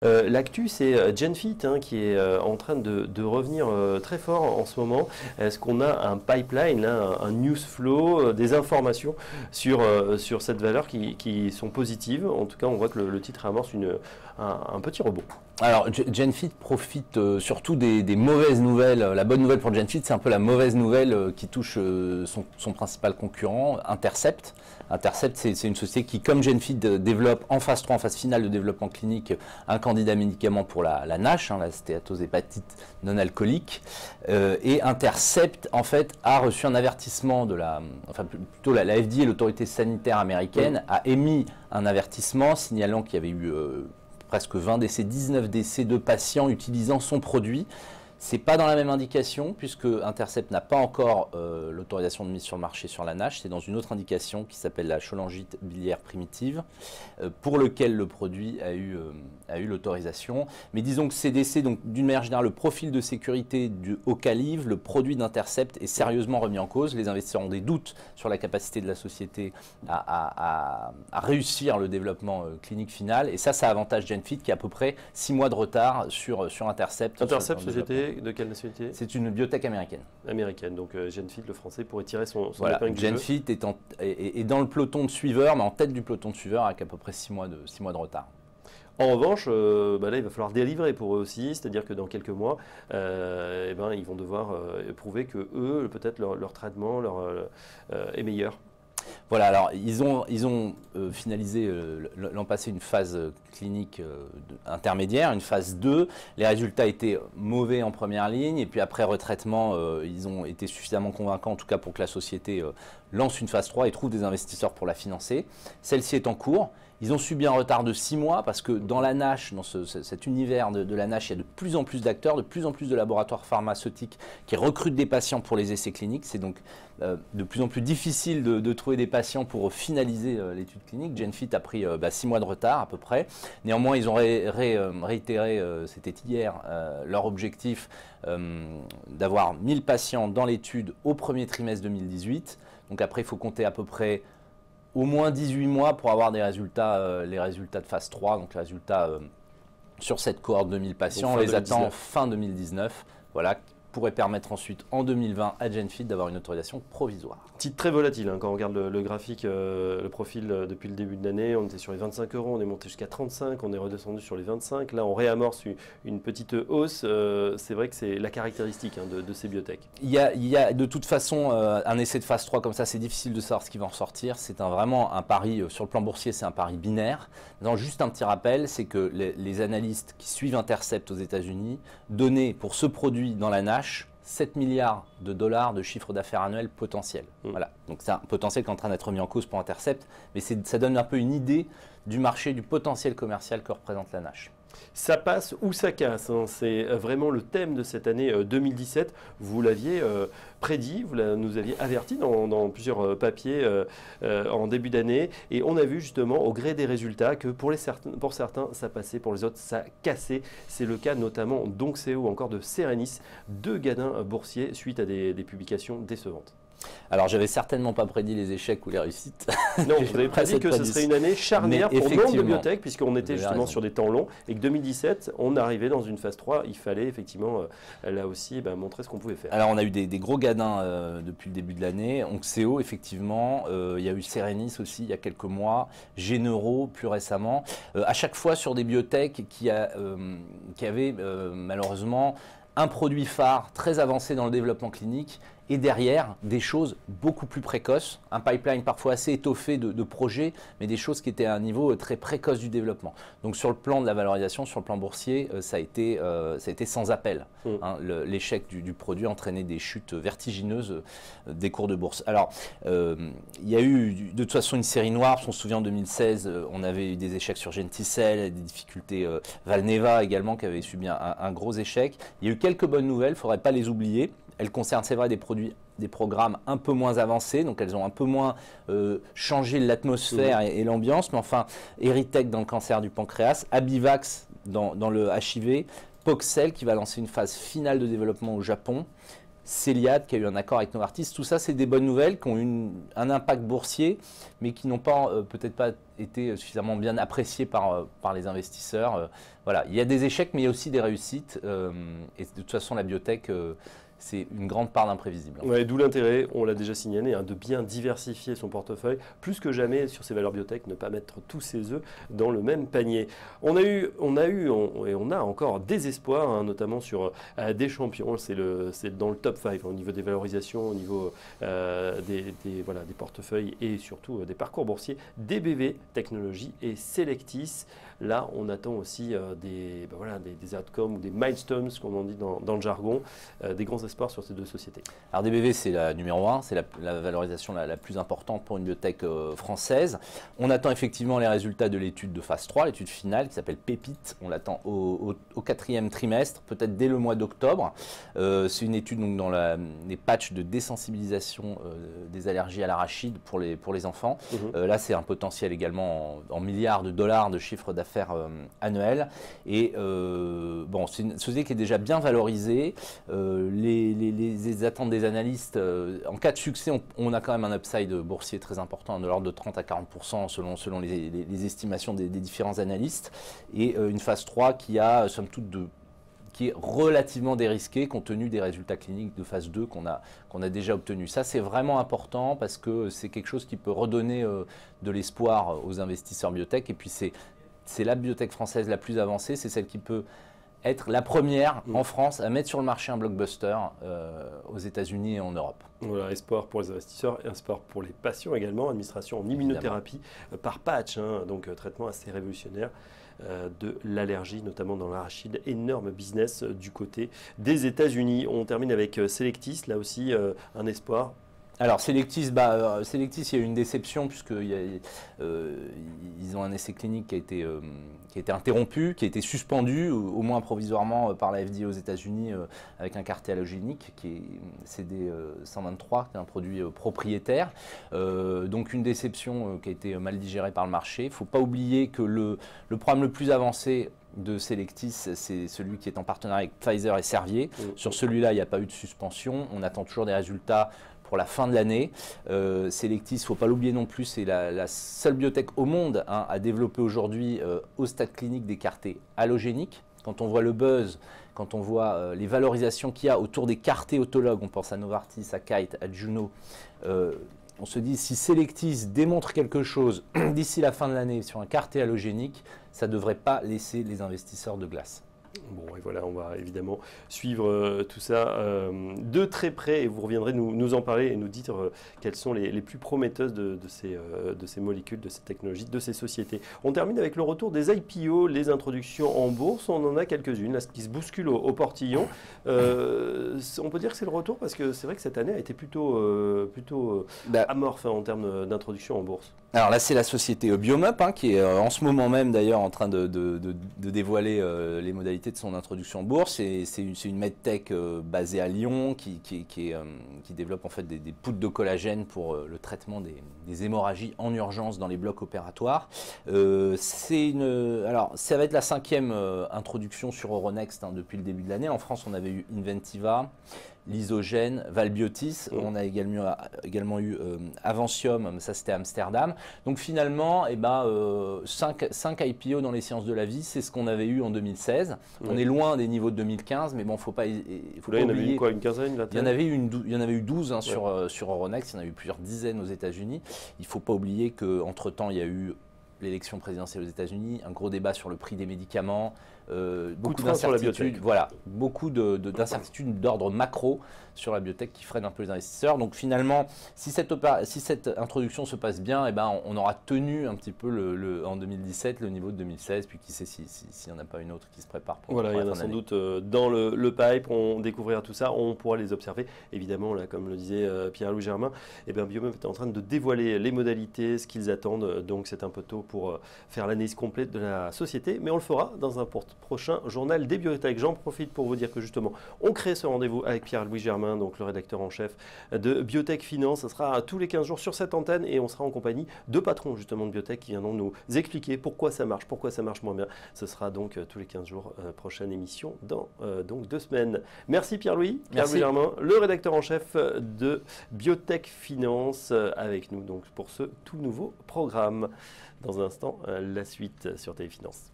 L'actu, c'est GenFit hein, qui est en train de revenir très fort en ce moment. Est-ce qu'on a un pipeline, là, un news flow, des informations sur cette valeur qui sont positives? En tout cas, on voit que le titre amorce un petit rebond. Alors, GenFit profite surtout des mauvaises nouvelles. La bonne nouvelle pour GenFit, c'est un peu la mauvaise nouvelle qui touche son principal concurrent, Intercept. Intercept, c'est une société qui, comme GenFit, développe en phase 3, en phase finale de développement clinique, un candidat médicament pour la NASH, la stéatose hépatite non alcoolique. Et Intercept, en fait, a reçu un avertissement plutôt la FDA, l'autorité sanitaire américaine, a émis un avertissement signalant qu'il y avait eu presque 20 décès, 19 décès de patients utilisant son produit. Ce n'est pas dans la même indication puisque Intercept n'a pas encore l'autorisation de mise sur le marché sur la NASH. C'est dans une autre indication qui s'appelle la cholangite biliaire primitive pour lequel le produit a eu l'autorisation. Mais disons que ces décès, donc d'une manière générale, le profil de sécurité du Ocaliv, le produit d'Intercept est sérieusement remis en cause. Les investisseurs ont des doutes sur la capacité de la société à réussir le développement clinique final. Et ça avantage GenFit qui a à peu près 6 mois de retard sur Intercept. Intercept, société de quelle nationalité? C'est une biotech américaine. Américaine, donc GenFit, le français, pourrait tirer son voilà, épingle du GenFit est dans le peloton de suiveurs, mais en tête du peloton de suiveurs avec à peu près 6 mois de retard. En revanche, là, il va falloir délivrer pour eux aussi, c'est-à-dire que dans quelques mois, ils vont devoir prouver que eux, peut-être leur traitement est meilleur. Voilà, alors ils ont finalisé l'an passé une phase clinique intermédiaire, une phase 2. Les résultats étaient mauvais en première ligne et puis après retraitement, ils ont été suffisamment convaincants en tout cas pour que la société lance une phase 3 et trouve des investisseurs pour la financer. Celle-ci est en cours. Ils ont subi un retard de 6 mois parce que dans la NASH, dans cet univers de la NASH, il y a de plus en plus d'acteurs, de plus en plus de laboratoires pharmaceutiques qui recrutent des patients pour les essais cliniques. C'est donc de plus en plus difficile de trouver des patients pour finaliser l'étude clinique. GenFit a pris 6 mois de retard à peu près. Néanmoins, ils ont réitéré, c'était hier, leur objectif d'avoir 1000 patients dans l'étude au premier trimestre 2018. Donc après, il faut compter à peu près au moins 18 mois pour avoir des résultats, les résultats de phase 3, donc les résultats sur cette cohorte de 1000 patients. On les attend fin 2019, voilà, pourrait permettre ensuite en 2020 à GenFit d'avoir une autorisation provisoire. Titre très volatile, hein, quand on regarde le graphique, le profil depuis le début de l'année, on était sur les 25 €, on est monté jusqu'à 35, on est redescendu sur les 25, là on réamorce une petite hausse, c'est vrai que c'est la caractéristique hein, de ces biotech. Il y a de toute façon un essai de phase 3 comme ça, c'est difficile de savoir ce qui va en ressortir, c'est vraiment un pari, sur le plan boursier c'est un pari binaire. Maintenant, juste un petit rappel, c'est que les analystes qui suivent Intercept aux États-Unis donnaient pour ce produit dans la NASH 7 milliards de dollars de chiffre d'affaires annuel potentiel. Voilà. Donc c'est un potentiel qui est en train d'être mis en cause pour Intercept, mais ça donne un peu une idée du marché, du potentiel commercial que représente la NASH. Ça passe ou ça casse, hein. C'est vraiment le thème de cette année 2017. Vous l'aviez prédit, vous nous aviez averti dans plusieurs papiers en début d'année. Et on a vu justement au gré des résultats que pour certains ça passait, pour les autres ça cassait. C'est le cas notamment d'Onxeo ou encore de Serenis, deux gadins boursiers suite à des publications décevantes. Alors, j'avais certainement pas prédit les échecs ou les réussites. Non, vous avez prédit que ce serait une année charnière pour nombre de biotech, puisqu'on était justement sur des temps longs, et que 2017, on arrivait dans une phase 3, il fallait effectivement, là aussi, montrer ce qu'on pouvait faire. Alors, on a eu des gros gadins depuis le début de l'année. Onxeo, effectivement, il y a eu Serenis aussi il y a quelques mois, Género plus récemment. À chaque fois sur des biotech qui avaient malheureusement un produit phare très avancé dans le développement clinique et derrière des choses beaucoup plus précoces, un pipeline parfois assez étoffé de projets, mais des choses qui étaient à un niveau très précoce du développement. Donc sur le plan de la valorisation, sur le plan boursier, ça a été sans appel. Hein, l'échec du produit entraînait des chutes vertigineuses des cours de bourse. Alors, il y a eu de toute façon une série noire, on se souvient en 2016, on avait eu des échecs sur Genticell, des difficultés, Valneva également qui avait subi un gros échec. Il y a eu quelques bonnes nouvelles, il ne faudrait pas les oublier. Elles concernent, c'est vrai, des programmes un peu moins avancés, donc elles ont un peu moins changé l'atmosphère et l'ambiance, mais enfin, Erytech dans le cancer du pancréas, Abivax dans le HIV, Poxel qui va lancer une phase finale de développement au Japon, Céliade qui a eu un accord avec Novartis. Tout ça, c'est des bonnes nouvelles qui ont eu un impact boursier, mais qui n'ont pas peut-être pas été suffisamment bien appréciés par les investisseurs. Voilà, il y a des échecs, mais il y a aussi des réussites. Et de toute façon, la biotech, c'est une grande part d'imprévisible. Ouais, d'où l'intérêt, on l'a déjà signalé, hein, de bien diversifier son portefeuille, plus que jamais sur ces valeurs biotech, ne pas mettre tous ses œufs dans le même panier. On a eu et on a encore des espoirs, hein, notamment sur des champions. C'est dans le top 5 au niveau des valorisations, au niveau des portefeuilles et surtout des parcours boursiers, DBV Technologies et Selectis. Là, on attend aussi des outcomes ou des milestones, comme on dit dans le jargon, des grands espoirs sur ces deux sociétés. Alors DBV, c'est la numéro 1, c'est la valorisation la plus importante pour une biotech française. On attend effectivement les résultats de l'étude de phase 3, l'étude finale qui s'appelle PEPIT. On l'attend au 4e trimestre, peut-être dès le mois d'octobre. C'est une étude donc, dans les patchs de désensibilisation des allergies à l'arachide pour les enfants. Là, c'est un potentiel également en milliards de dollars de chiffre d'affaires annuel. Et bon, c'est une société qui est déjà bien valorisée. Les attentes des analystes, en cas de succès, on a quand même un upside boursier très important, de l'ordre de 30 à 40% selon les estimations des différents analystes. Et une phase 3 qui a, somme toute, qui est relativement dérisquée compte tenu des résultats cliniques de phase 2 qu'on a déjà obtenus. Ça, c'est vraiment important parce que c'est quelque chose qui peut redonner de l'espoir aux investisseurs biotech. Et puis, c'est la biotech française la plus avancée, c'est celle qui peut être la première en France à mettre sur le marché un blockbuster aux États-Unis et en Europe. Voilà, espoir pour les investisseurs et espoir pour les patients également. Administration en immunothérapie par patch, hein, donc traitement assez révolutionnaire de l'allergie, notamment dans l'arachide. Énorme business du côté des États-Unis. On termine avec Selectis, là aussi un espoir. Alors Selectis, il y a eu une déception puisqu'ils ont un essai clinique qui a été interrompu, qui a été suspendu, au moins provisoirement par la FDA aux États-Unis avec un CAR-T allogénique qui est CD123, qui est un produit propriétaire. Donc une déception qui a été mal digérée par le marché. Il ne faut pas oublier que le programme le plus avancé de Selectis, c'est celui qui est en partenariat avec Pfizer et Servier. Sur celui-là, il n'y a pas eu de suspension. On attend toujours des résultats pour la fin de l'année. Selectis, il ne faut pas l'oublier non plus, c'est la seule biotech au monde à développer aujourd'hui au stade clinique des CAR-T allogéniques. Quand on voit le buzz, quand on voit les valorisations qu'il y a autour des CAR-T autologues, on pense à Novartis, à Kite, à Juno, on se dit si Selectis démontre quelque chose d'ici la fin de l'année sur un CAR-T allogénique, ça ne devrait pas laisser les investisseurs de glace. Bon, et voilà, on va évidemment suivre tout ça de très près et vous reviendrez nous en parler et nous dire quelles sont les plus prometteuses de ces molécules, de ces technologies, de ces sociétés. On termine avec le retour des IPO, les introductions en bourse. On en a quelques-unes, là, qui se bousculent au portillon. On peut dire que c'est le retour parce que c'est vrai que cette année a été plutôt amorphe en termes d'introduction en bourse. Alors là, c'est la société Biomup qui est en ce moment même d'ailleurs en train de dévoiler les modalités de son introduction en bourse. C'est une medtech basée à Lyon qui développe en fait des poudres de collagène pour le traitement des hémorragies en urgence dans les blocs opératoires. Alors, ça va être la 5e introduction sur Euronext depuis le début de l'année. En France, on avait eu Inventiva, Lysogène, Valbiotis, on a également eu Avancium, ça c'était Amsterdam. Donc finalement, 5 IPO dans les sciences de la vie, c'est ce qu'on avait eu en 2016. On est loin des niveaux de 2015, mais bon, faut pas oublier. Il y en avait eu quoi, une quinzaine, une vingtaine ? Il y en avait eu 12 sur Euronext, il y en a eu plusieurs dizaines aux États-Unis. Il ne faut pas oublier qu'entre-temps, il y a eu l'élection présidentielle aux États-Unis, un gros débat sur le prix des médicaments, beaucoup d'incertitudes, beaucoup d'incertitudes d'ordre macro sur la biotech qui freinent un peu les investisseurs. Donc finalement, si cette introduction se passe bien, on aura tenu un petit peu en 2017 le niveau de 2016, puis qui sait s'il n'y en a pas une autre qui se prépare pour il y en a sans doute dans le pipe, on découvrira tout ça, on pourra les observer. Évidemment, là, comme le disait Pierre-Louis Germain, Biomup est en train de dévoiler les modalités, ce qu'ils attendent, donc c'est un peu tôt pour faire l'analyse complète de la société, mais on le fera dans un prochain journal des biotech. J'en profite pour vous dire que justement, on crée ce rendez-vous avec Pierre-Louis Germain, donc le rédacteur en chef de Biotech Finance. Ça sera tous les 15 jours sur cette antenne et on sera en compagnie de patrons justement de biotech qui viendront nous expliquer pourquoi ça marche moins bien. Ce sera donc tous les 15 jours, prochaine émission dans donc 2 semaines. Merci Pierre-Louis Germain, le rédacteur en chef de Biotech Finance, avec nous donc pour ce tout nouveau programme. Dans un instant, la suite sur Téléfinance.